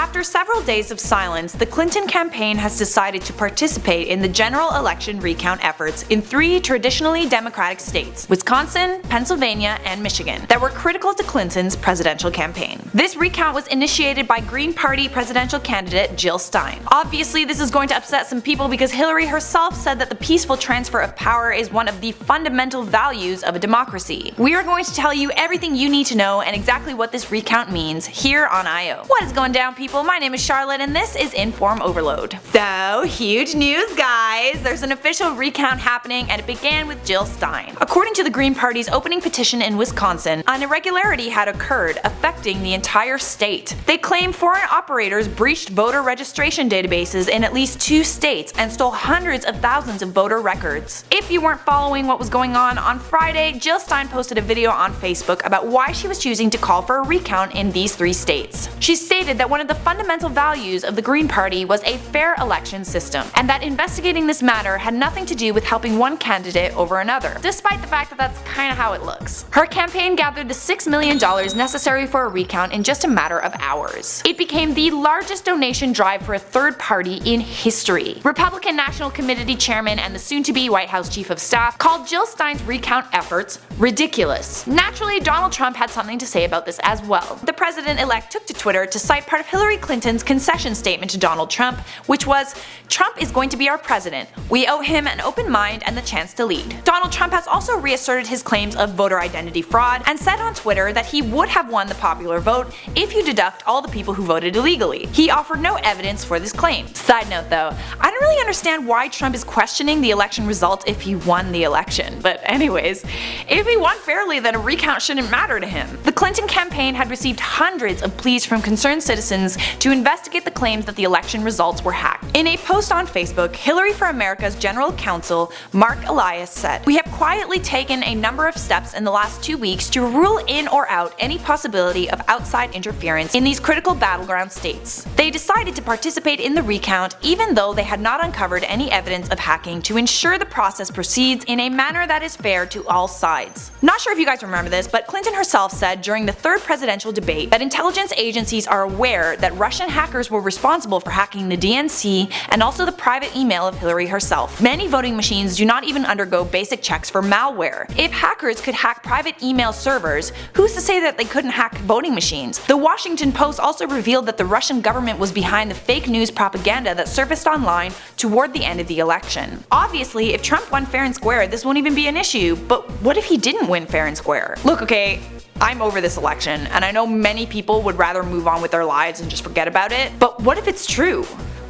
After several days of silence, the Clinton campaign has decided to participate in the general election recount efforts in 3 traditionally Democratic states, Wisconsin, Pennsylvania, and Michigan, that were critical to Clinton's presidential campaign. This recount was initiated by Green Party presidential candidate Jill Stein. Obviously, this is going to upset some people because Hillary herself said that the peaceful transfer of power is one of the fundamental values of a democracy. We are going to tell you everything you need to know and exactly what this recount means here on I.O. What is going down, people? My name is Charlotte and this is Inform Overload. So, huge news, guys! There's an official recount happening and it began with Jill Stein. According to the Green Party's opening petition in Wisconsin, an irregularity had occurred affecting the entire state. They claim foreign operators breached voter registration databases in at least 2 states and stole hundreds of thousands of voter records. If you weren't following what was going on Friday, Jill Stein posted a video on Facebook about why she was choosing to call for a recount in these 3 states. She stated that one of the fundamental values of the Green Party was a fair election system, and that investigating this matter had nothing to do with helping one candidate over another, despite the fact that that's kinda how it looks. Her campaign gathered the $6 million necessary for a recount in just a matter of hours. It became the largest donation drive for a third party in history. Republican National Committee Chairman and the soon-to-be White House Chief of Staff called Jill Stein's recount efforts ridiculous. Naturally, Donald Trump had something to say about this as well. The president-elect took to Twitter to cite part of Hillary Clinton's concession statement to Donald Trump, which was, "Trump is going to be our president. We owe him an open mind and the chance to lead." Donald Trump has also reasserted his claims of voter identity fraud and said on Twitter that he would have won the popular vote if you deduct all the people who voted illegally. He offered no evidence for this claim. Side note though, I don't really understand why Trump is questioning the election results if he won the election, but anyways, if he won fairly then a recount shouldn't matter to him. The Clinton campaign had received hundreds of pleas from concerned citizens to investigate the claims that the election results were hacked. In a post on Facebook, Hillary for America's General Counsel Mark Elias said, "We have quietly taken a number of steps in the last 2 weeks to rule in or out any possibility of outside interference in these critical battleground states. They decided to participate in the recount even though they had not uncovered any evidence of hacking to ensure the process proceeds in a manner that is fair to all sides." Not sure if you guys remember this, but Clinton herself said during the 3rd presidential debate that intelligence agencies are aware that Russian hackers were responsible for hacking the DNC and also the private email of Hillary herself. Many voting machines do not even undergo basic checks for malware. If hackers could hack private email servers, who's to say that they couldn't hack voting machines? The Washington Post also revealed that the Russian government was behind the fake news propaganda that surfaced online toward the end of the election. Obviously, if Trump won fair and square, this won't even be an issue, but what if he didn't win fair and square? Look, okay, I'm over this election, and I know many people would rather move on with their lives and just forget about it, but what if it's true?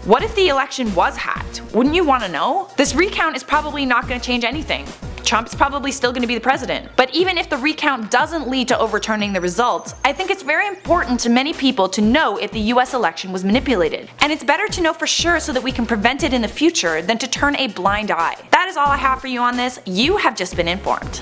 What if the election was hacked? Wouldn't you want to know? This recount is probably not going to change anything. Trump's probably still going to be the president. But even if the recount doesn't lead to overturning the results, I think it's very important to many people to know if the US election was manipulated. And it's better to know for sure so that we can prevent it in the future than to turn a blind eye. That is all I have for you on this. You have just been informed.